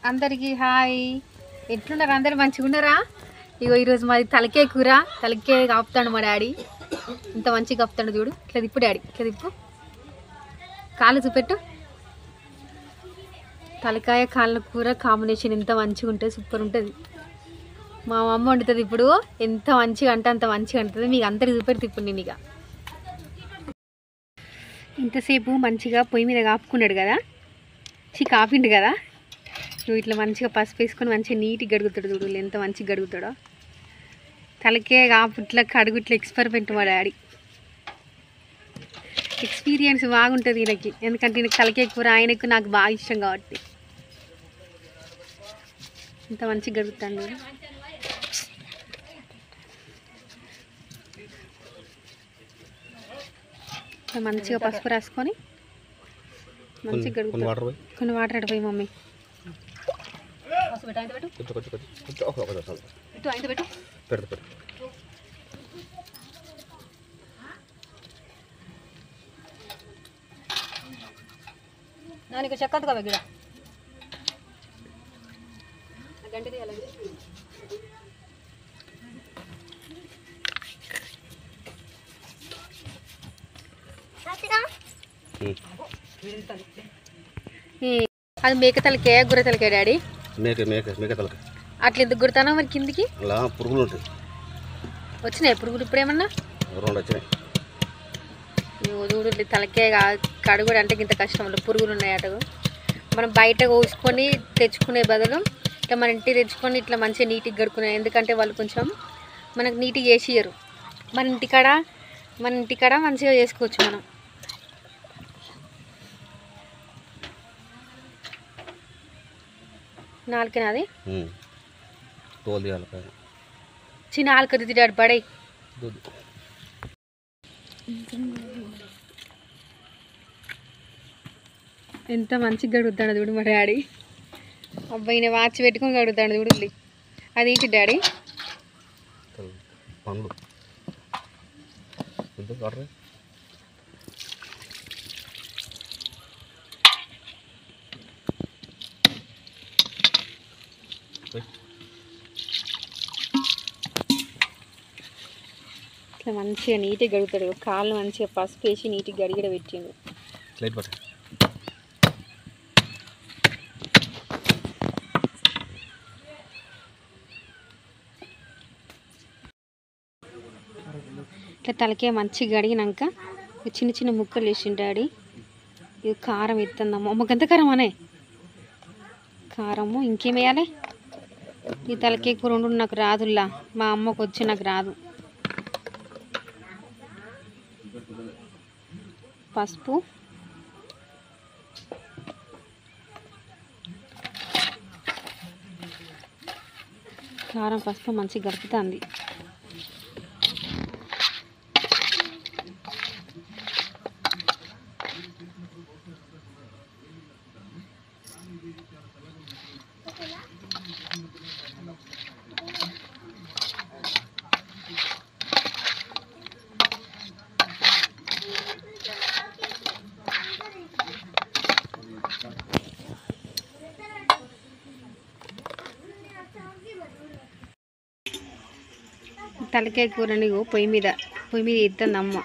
అందరికీ హాయ్. ఎట్లున్నారు అందరు మంచిగా ఉన్నారా? ఇగో ఈరోజు మాది తలకాయ కూర. తలకాయ కాపుతాడు మా డాడీ. ఇంత మంచిగా కాపుతాడు చూడు. ఇట్లా తిప్పు డాడీ, ఇట్లా తిప్పు, కాళ్ళు చూపెట్టు. తలకాయ కాళ్ళ కూర కాంబినేషన్ ఎంత మంచిగా ఉంటుంది, సూపర్ ఉంటుంది. మా అమ్మ వండుతుంది ఇప్పుడు. ఎంత మంచిగా అంటే అంత మంచిగా ఉంటుంది. మీకు అందరికి చూపెట్టి తిప్పు. నేను ఇక ఇంతసేపు మంచిగా పొయ్యి మీద కాపుకున్నాడు కదా, కాపిండు కదా. నువ్వు ఇట్లా మంచిగా పసుపు వేసుకొని మంచిగా నీట్గా గడుగుతాడు చూడు. ఎంత మంచిగా గడుగుతాడో. తలకే కాపు ఇట్లా కడుగు, ఇట్లా ఎక్స్పెరిమెంట్ మా డాడీ. ఎక్స్పీరియన్స్ బాగుంటుంది ఈయనకి, ఎందుకంటే ఈయనకి తలకే కూర ఆయనకు నాకు బాగా ఇష్టం కాబట్టి. ఇంత మంచిగా గడుగుతాడు. మంచిగా పసుపు రాసుకొని మంచిగా గడుగుతాడు. కొన్ని వాటర్ అడిపోయి మమ్మీ దానికి చెక్కదు కదా గిడ గంటది అలాగే. అది మేక తలకే గుర్ర తలకే డాడీ? మేక తలకే. అట్లా ఎందుకు గుర్తానా మరి కిందికి? పురుగులు ఉంటాయి. వచ్చినాయి పురుగులు ఇప్పుడు ఏమన్నా? చూడు తలకే కడుగుడు అంటే ఇంత కష్టం. పురుగులు ఉన్నాయి అటు. మనం బయట కోసుకొని తెచ్చుకునే బదులు ఇట్లా మన ఇంటికి తెచ్చుకొని ఇట్లా మంచిగా నీట్గా గడుకునే. ఎందుకంటే వాళ్ళు కొంచెం మనకు నీట్గా చేసియరు. మన ఇంటికాడ మంచిగా చేసుకోవచ్చు మనం. నాలుకనాది చిన్న నాలుక దిద్దాడు పడే. ఎంత మంచిగా గడుగుతాడు చూడు మా డాడీ. అబ్బాయి వాచ్ పెట్టుకొని గడుగుతాడు చూడు. అదేంటి డాడీ? ఇట్లా మంచిగా నీట్గా గడుగుతాడు. కాళ్ళు మంచిగా పసుపు వేసి నీట్గా గడిగడ పెట్టిండు. ఇట్లా తలకే మంచిగా గడిగినాక చిన్న చిన్న ముక్కలు వేసిండు డాడీ. ఇది కారం ఎత్తుందమ్మ. అమ్మకంత కారం అనే కారము ఇంకేం వేయాలి? ఈ తలకే కూర వండు నాకు రాదుల్లా. మా అమ్మకు వచ్చి నాకు రాదు. పసుపు, కారం, పసుపు మంచిగా గడుపుతుంది. తలకాయ కూరని పొయ్యి మీద ఎత్తుంది అమ్మ.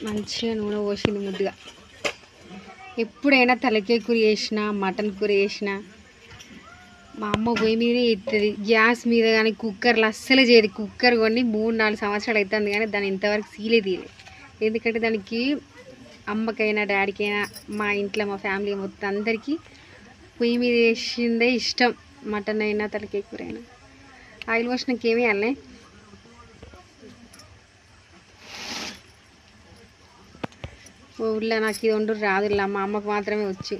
మంచిగా నూనె పోసింది ముద్దుగా. ఎప్పుడైనా తలకాయ కూర చేసినా, మటన్ కూర చేసినా మా అమ్మ పొయ్యి మీదే ఎత్తుంది. గ్యాస్ మీద కానీ కుక్కర్లో అస్సలే చేయదు. కుక్కర్ కొని 3-4 సంవత్సరాలు అవుతుంది కానీ దాన్ని ఇంతవరకు సీలే తీయలేదు. ఎందుకంటే దానికి అమ్మకైనా డాడీకైనా మా ఇంట్లో మా ఫ్యామిలీ మొత్తం అందరికీ పొయ్యి మీద వేసిందే ఇష్టం. మటన్ అయినా తలకాయ కూర అయినా. ఆయిల్ పోసినాక ఏమి వేయాలి? ఊళ్ళో నాకు ఇది వండు రాదుల్లా. మా అమ్మకు మాత్రమే వచ్చు.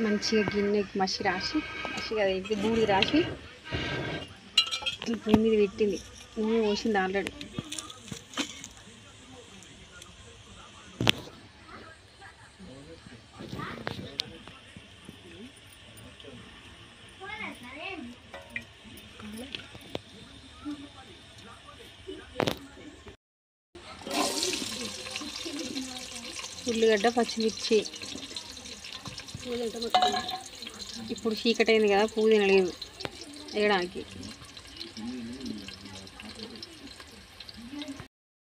మంచిగా గిన్నెకి మసిగా బూడి రాసి పొయ్యి మీద పెట్టింది. నూనె పోసింది ఆల్రెడీ. ఉల్లిగడ్డ పచ్చిమిర్చి. ఇప్పుడు చీకటి అయింది కదా, పుదీనా లేదు వేయడానికి.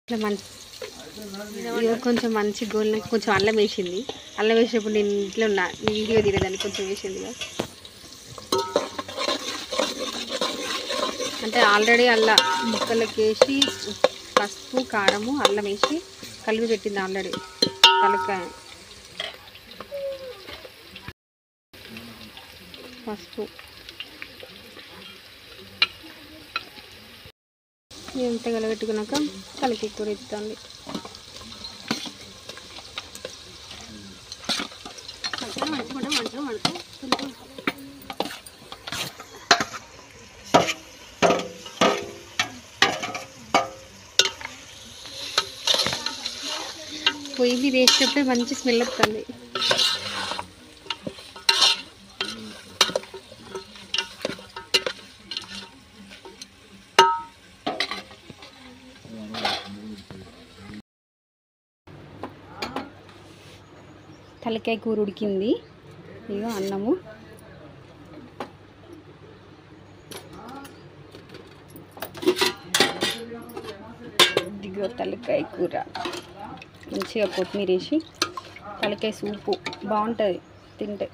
ఇట్లా కొంచెం మంచి గోల్ని కొంచెం అల్లం వేసింది. అల్లం వేసినప్పుడు నేను ఇంట్లో ఉన్నా, వీడియో తీరేదాన్ని కొంచెం వేసింది కదా. అంటే ఆల్రెడీ అల్లం ముక్కలకి వేసి పసుపు కారము అల్లం వేసి కలిపి పెట్టింది ఆల్రెడీ తలకాయ. పసుపు ఎంత కలబెట్టుకున్నాక తలకాయ కూర ఎత్తుంది. పొయ్యి మీద వేసేటప్పుడే మంచి స్మెల్ వస్తుంది. తలకాయ కూర ఉడికింది. ఇగో అన్నము, ఇదిగో తలకాయ కూర. మంచిగా కొత్తిమీర వేసి తలకాయ సూపు బాగుంటుంది తింటే.